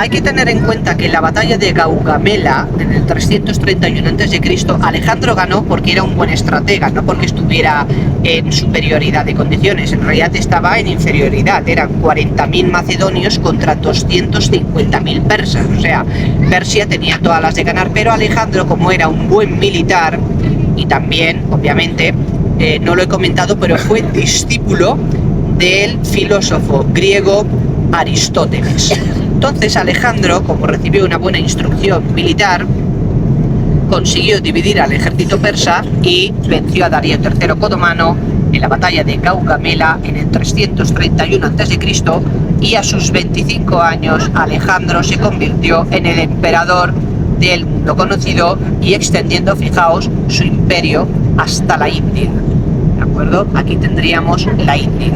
Hay que tener en cuenta que en la batalla de Gaugamela, en el 331 a.C., Alejandro ganó porque era un buen estratega, no porque estuviera en superioridad de condiciones. En realidad estaba en inferioridad, eran 40.000 macedonios contra 250.000 persas. O sea, Persia tenía todas las de ganar, pero Alejandro, como era un buen militar, y también, obviamente, no lo he comentado, pero fue discípulo del filósofo griego Aristóteles. Entonces Alejandro, como recibió una buena instrucción militar, consiguió dividir al ejército persa y venció a Darío III Codomano en la batalla de Gaugamela en el 331 a.C. y a sus 25 años Alejandro se convirtió en el emperador del mundo conocido y extendiendo, fijaos, su imperio hasta la India. ¿De acuerdo? Aquí tendríamos la India.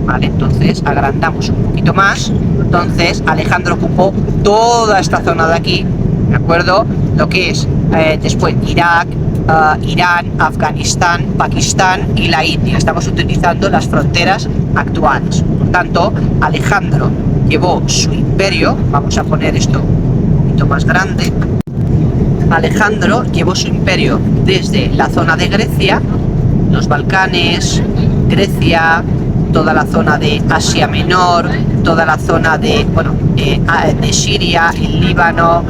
¿Vale? Entonces agrandamos un poquito más. Entonces Alejandro ocupó toda esta zona de aquí, ¿de acuerdo? Lo que es después Irak, Irán, Afganistán, Pakistán y la India. Estamos utilizando las fronteras actuales. Por tanto, Alejandro llevó su imperio, vamos a poner esto un poquito más grande. Alejandro llevó su imperio desde la zona de Grecia, los Balcanes, Grecia, toda la zona de Asia Menor, toda la zona de, de Siria, el Líbano,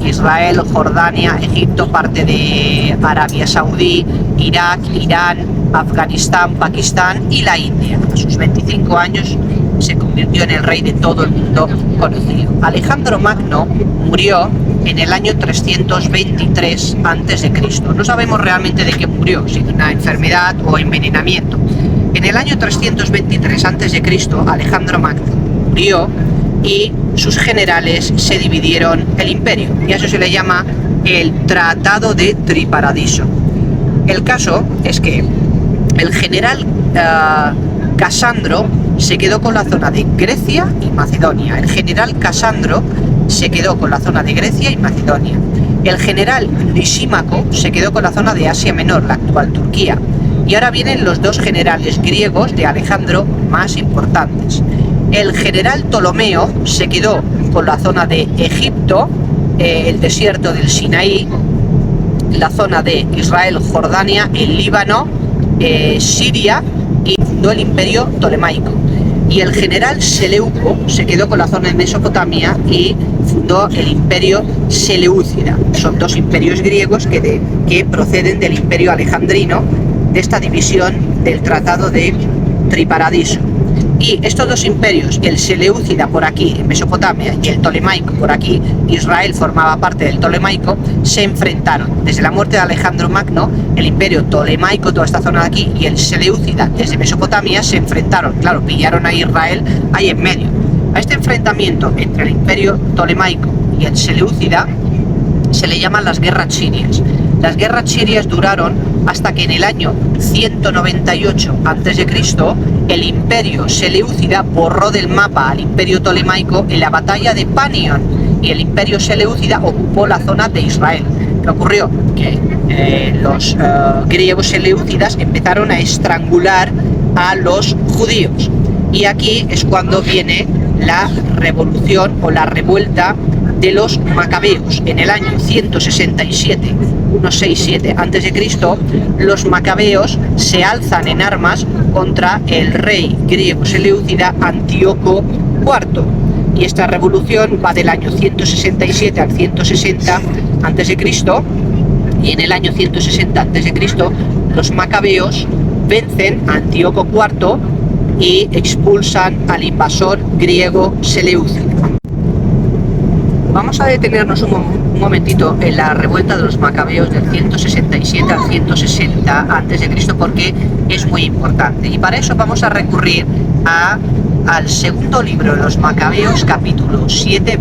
Israel, Jordania, Egipto, parte de Arabia Saudí, Irak, Irán, Afganistán, Pakistán y la India. A sus 25 años se convirtió en el rey de todo el mundo conocido. Alejandro Magno murió en el año 323 a.C. No sabemos realmente de qué murió, si de una enfermedad o envenenamiento. En el año 323 a.C. Alejandro Magno murió y sus generales se dividieron el imperio, y a eso se le llama el Tratado de Triparadiso. El caso es que el general Casandro se quedó con la zona de Grecia y Macedonia. El general Casandro se quedó con la zona de Grecia y Macedonia. El general Lisímaco se quedó con la zona de Asia Menor, la actual Turquía. Y ahora vienen los dos generales griegos de Alejandro más importantes. El general Ptolomeo se quedó con la zona de Egipto, el desierto del Sinaí, la zona de Israel, Jordania, el Líbano, Siria, y fundó el imperio Ptolemaico. Y el general Seleuco se quedó con la zona de Mesopotamia y fundó el imperio Seleucida. Son dos imperios griegos que proceden del imperio alejandrino, de esta división del Tratado de Triparadiso. Y estos dos imperios, el Seleucida por aquí, en Mesopotamia, y el Ptolemaico por aquí, Israel formaba parte del Ptolemaico, se enfrentaron. Desde la muerte de Alejandro Magno, el imperio Ptolemaico, toda esta zona de aquí, y el Seleucida desde Mesopotamia se enfrentaron. Claro, pillaron a Israel ahí en medio. A este enfrentamiento entre el imperio Ptolemaico y el Seleucida se le llaman las guerras sirias. Las guerras sirias duraron hasta que en el año 198 a.C. el imperio Seleucida borró del mapa al imperio Ptolemaico en la batalla de Panion, y el imperio Seleucida ocupó la zona de Israel. ¿Qué ocurrió? Que los griegos seleucidas empezaron a estrangular a los judíos, y aquí es cuando viene la revolución o la revuelta de los macabeos. En el año 167 a.C., los macabeos se alzan en armas contra el rey griego seleucida Antíoco IV, y esta revolución va del año 167 al 160 a.C., y en el año 160 a.C. los macabeos vencen a Antíoco IV y expulsan al invasor griego seleucida. Vamos a detenernos un momentito en la revuelta de los macabeos del 167 al 160 a.C. porque es muy importante, y para eso vamos a recurrir al segundo libro de los macabeos, capítulo 7,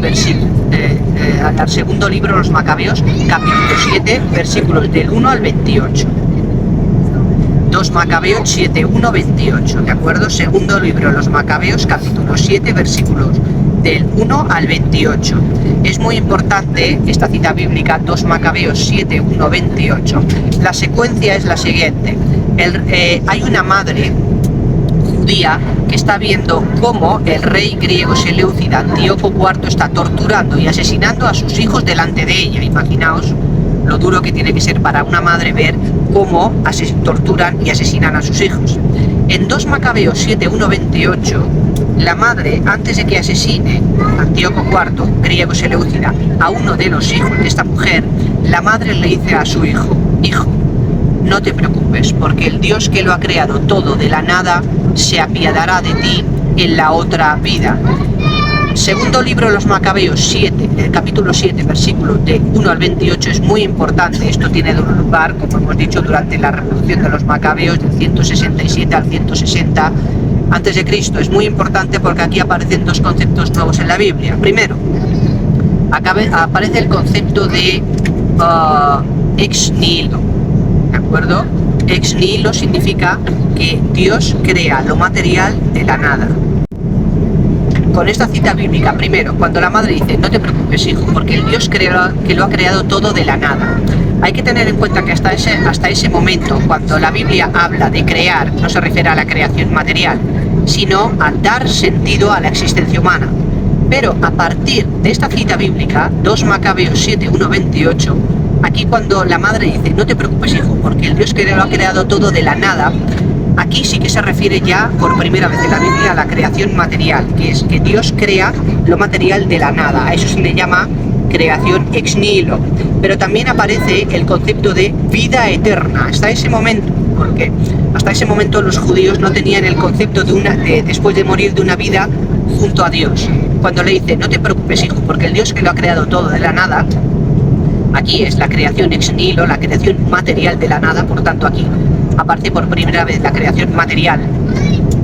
al segundo libro de los macabeos, capítulo 7, versículos del 1 al 28. 2 Macabeos 7, 1, 28, ¿de acuerdo? Segundo libro de los Macabeos, capítulo 7, versículos del 1 al 28. Es muy importante esta cita bíblica, 2 Macabeos 7, 1, 28. La secuencia es la siguiente. Hay una madre judía que está viendo cómo el rey griego seleucida Antíoco IV está torturando y asesinando a sus hijos delante de ella. Imaginaos lo duro que tiene que ser para una madre ver cómo torturan y asesinan a sus hijos. En 2 Macabeos 7:1-28, la madre, antes de que asesine Antíoco IV, griego seleucida, a uno de los hijos de esta mujer, la madre le dice a su hijo: hijo, no te preocupes, porque el Dios que lo ha creado todo de la nada se apiadará de ti en la otra vida. Segundo libro de los Macabeos 7, el capítulo 7, versículos de 1 al 28 es muy importante. Esto tiene lugar, como hemos dicho, durante la revolución de los Macabeos del 167 al 160 antes de Cristo. Es muy importante porque aquí aparecen 2 conceptos nuevos en la Biblia. Primero, aparece el concepto de ex nihilo, ¿de acuerdo? Ex nihilo significa que Dios crea lo material de la nada. Con esta cita bíblica, primero, cuando la madre dice: no te preocupes, hijo, porque el Dios que lo ha creado todo de la nada. Hay que tener en cuenta que hasta ese momento, cuando la Biblia habla de crear, no se refiere a la creación material, sino a dar sentido a la existencia humana. Pero a partir de esta cita bíblica, 2 Macabeos 7:1-28, aquí cuando la madre dice: no te preocupes, hijo, porque el Dios que lo ha creado todo de la nada, aquí sí que se refiere ya por primera vez en la Biblia a la creación material, que es que Dios crea lo material de la nada. A eso se le llama creación ex nihilo. Pero también aparece el concepto de vida eterna. Hasta ese momento, porque hasta ese momento los judíos no tenían el concepto de después de morir, de una vida junto a Dios. Cuando le dice: no te preocupes, hijo, porque el Dios que lo ha creado todo de la nada, aquí es la creación ex nihilo, la creación material de la nada. Por tanto, aquí aparece por primera vez la creación material.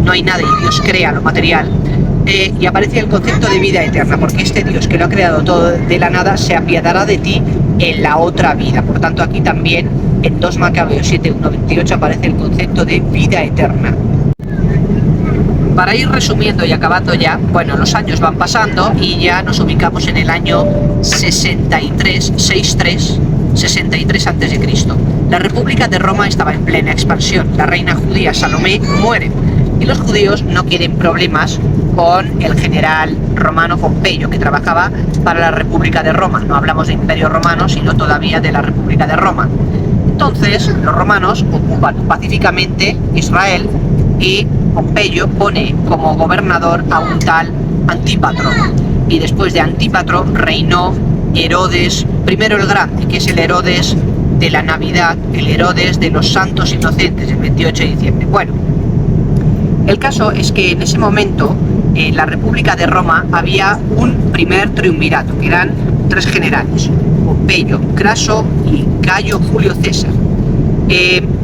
No hay nada y Dios crea lo material. Y aparece el concepto de vida eterna, porque este Dios que lo ha creado todo de la nada se apiadará de ti en la otra vida. Por tanto, aquí también en 2 Macabeos 7:1-28 aparece el concepto de vida eterna. Para ir resumiendo y acabando ya, bueno, los años van pasando y ya nos ubicamos en el año 63 a.C. La República de Roma estaba en plena expansión. La reina judía Salomé muere y los judíos no quieren problemas con el general romano Pompeyo, que trabajaba para la República de Roma. No hablamos de Imperio Romano, sino todavía de la República de Roma. Entonces los romanos ocupan pacíficamente Israel y Pompeyo pone como gobernador a un tal Antípatro. Y después de Antípatro reinó Herodes I el Grande, que es el Herodes de la Navidad, el Herodes de los Santos Inocentes, el 28 de diciembre. Bueno, el caso es que en ese momento en la República de Roma había un primer triunvirato, que eran 3 generales: Pompeyo, Craso y Cayo Julio César.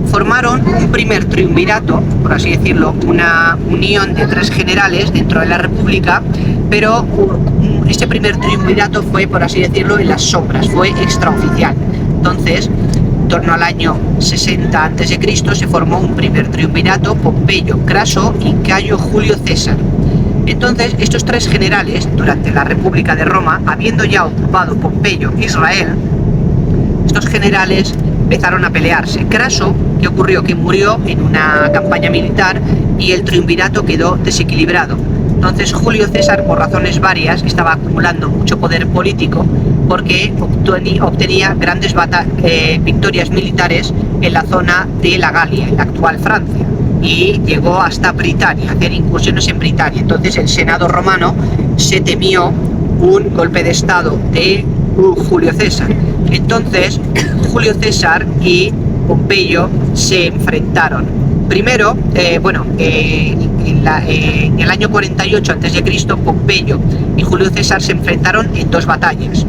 Formaron un primer triunvirato, por así decirlo, una unión de 3 generales dentro de la República, pero este primer triunvirato fue, por así decirlo, en las sombras, fue extraoficial. Entonces, en torno al año 60 a.C. se formó un primer triunvirato: Pompeyo, Craso y Cayo Julio César. Entonces, estos 3 generales, durante la República de Roma, habiendo ya ocupado Pompeyo, Israel, estos generales empezaron a pelearse. Craso, ¿qué ocurrió? Que murió en una campaña militar y el triunvirato quedó desequilibrado. Entonces Julio César, por razones varias, estaba acumulando mucho poder político porque obtenía grandes victorias militares en la zona de la Galia, en la actual Francia, y llegó hasta Britania, a hacer incursiones en Britania. Entonces el Senado romano se temió un golpe de estado de Julio César. Entonces Julio César y Pompeyo se enfrentaron. Primero, en el año 48 a.C., Pompeyo y Julio César se enfrentaron en 2 batallas,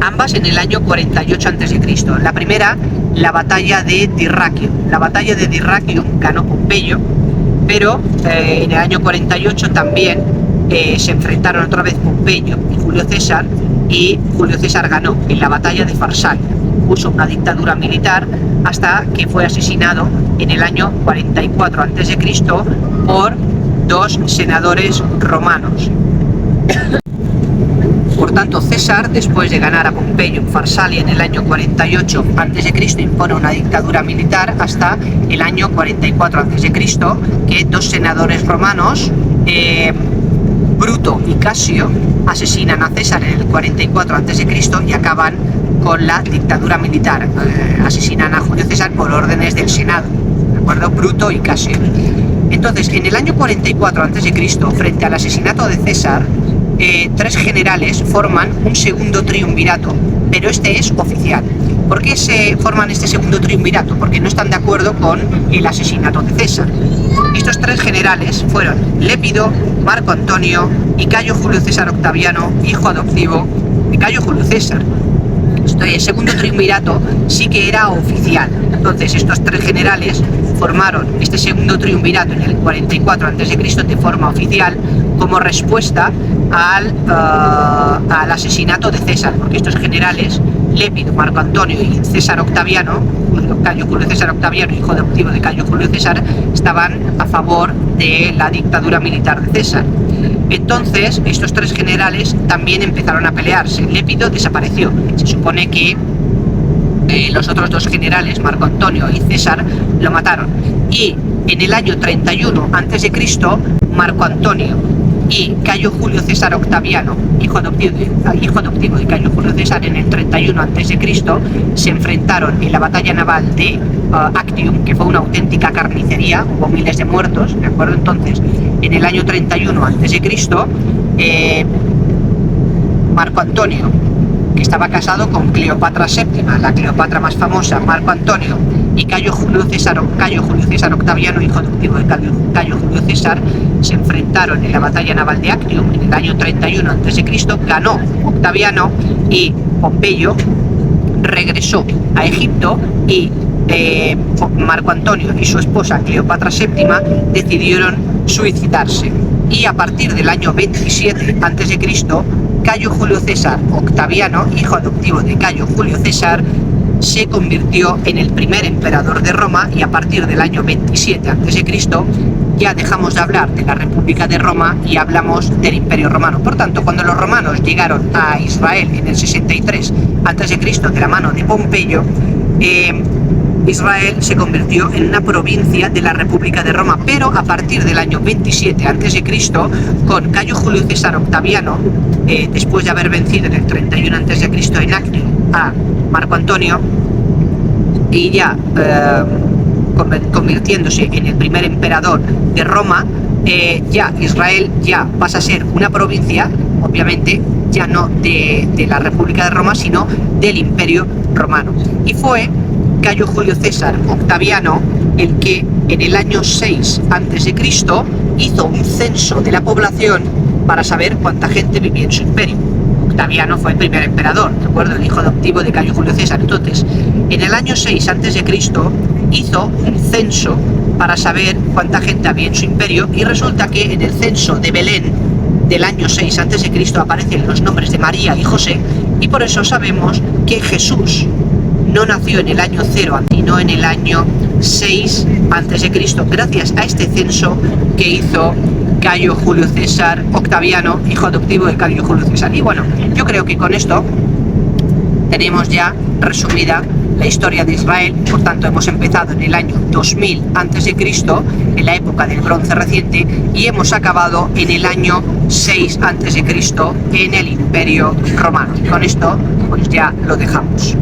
ambas en el año 48 a.C. La primera, la batalla de Dyrrachium. La batalla de Dyrrachium ganó Pompeyo, pero en el año 48 también se enfrentaron otra vez Pompeyo y Julio César ganó en la batalla de Farsalia. Puso una dictadura militar hasta que fue asesinado en el año 44 a.C. por 2 senadores romanos. Por tanto, César, después de ganar a Pompeyo en Farsalia en el año 48 a.C., impone una dictadura militar hasta el año 44 a.C., que dos senadores romanos, Bruto y Casio, asesinan a César en el 44 a.C. y acaban con la dictadura militar. Asesinan a Julio César por órdenes del Senado, ¿de acuerdo? Bruto y Casio. Entonces, en el año 44 a.C., frente al asesinato de César, tres generales forman un segundo triunvirato, pero este es oficial. ¿Por qué se forman este segundo triunvirato? Porque no están de acuerdo con el asesinato de César. Estos tres generales fueron Lépido, Marco Antonio y Cayo Julio César Octaviano, hijo adoptivo de Cayo Julio César. El segundo triunvirato sí que era oficial. Entonces estos tres generales formaron este segundo triunvirato en el 44 a.C. de forma oficial, como respuesta al asesinato de César, porque estos generales, Lépido, Marco Antonio y César Octaviano, Cayo Julio César Octaviano, hijo adoptivo de Cayo Julio César, estaban a favor de la dictadura militar de César. Entonces estos tres generales también empezaron a pelearse. Lépido desapareció. Se supone que los otros dos generales, Marco Antonio y César, lo mataron. Y en el año 31 a.C., Marco Antonio y Cayo Julio César Octaviano, hijo adoptivo de Cayo Julio César, en el 31 a.C., se enfrentaron en la batalla naval de Actium, que fue una auténtica carnicería, hubo miles de muertos, ¿de acuerdo? Entonces, en el año 31 a.C., Marco Antonio, que estaba casado con Cleopatra VII, la Cleopatra más famosa, Marco Antonio, y Cayo Julio César Octaviano, hijo adoptivo de Cayo Julio César, se enfrentaron en la batalla naval de Actium en el año 31 a.C., ganó Octaviano y Pompeyo regresó a Egipto y Marco Antonio y su esposa Cleopatra VII decidieron suicidarse. Y a partir del año 27 a.C., Cayo Julio César Octaviano, hijo adoptivo de Cayo Julio César, se convirtió en el primer emperador de Roma, y a partir del año 27 a.C. ya dejamos de hablar de la República de Roma y hablamos del Imperio Romano. Por tanto, cuando los romanos llegaron a Israel en el 63 a.C. de la mano de Pompeyo, Israel se convirtió en una provincia de la República de Roma, pero a partir del año 27 a.C., con Cayo Julio César Octaviano, después de haber vencido en el 31 a.C. en Actium a Marco Antonio, y ya convirtiéndose en el primer emperador de Roma, ya Israel ya pasa a ser una provincia, obviamente ya no de la República de Roma, sino del Imperio Romano. Y fue Cayo Julio César Octaviano el que en el año 6 a.C. hizo un censo de la población para saber cuánta gente vivía en su imperio. Octaviano fue el primer emperador, ¿de acuerdo? El hijo adoptivo de Cayo Julio César. Entonces, en el año 6 a.C. hizo un censo para saber cuánta gente había en su imperio, y resulta que en el censo de Belén del año 6 a.C. aparecen los nombres de María y José, y por eso sabemos que Jesús no nació en el año 0, sino en el año 6 a.C., gracias a este censo que hizo Cayo Julio César Octaviano, hijo adoptivo de Cayo Julio César. Y bueno, yo creo que con esto tenemos ya resumida la historia de Israel. Por tanto, hemos empezado en el año 2000 a.C., en la época del bronce reciente, y hemos acabado en el año 6 a.C., en el Imperio Romano. Y con esto pues ya lo dejamos.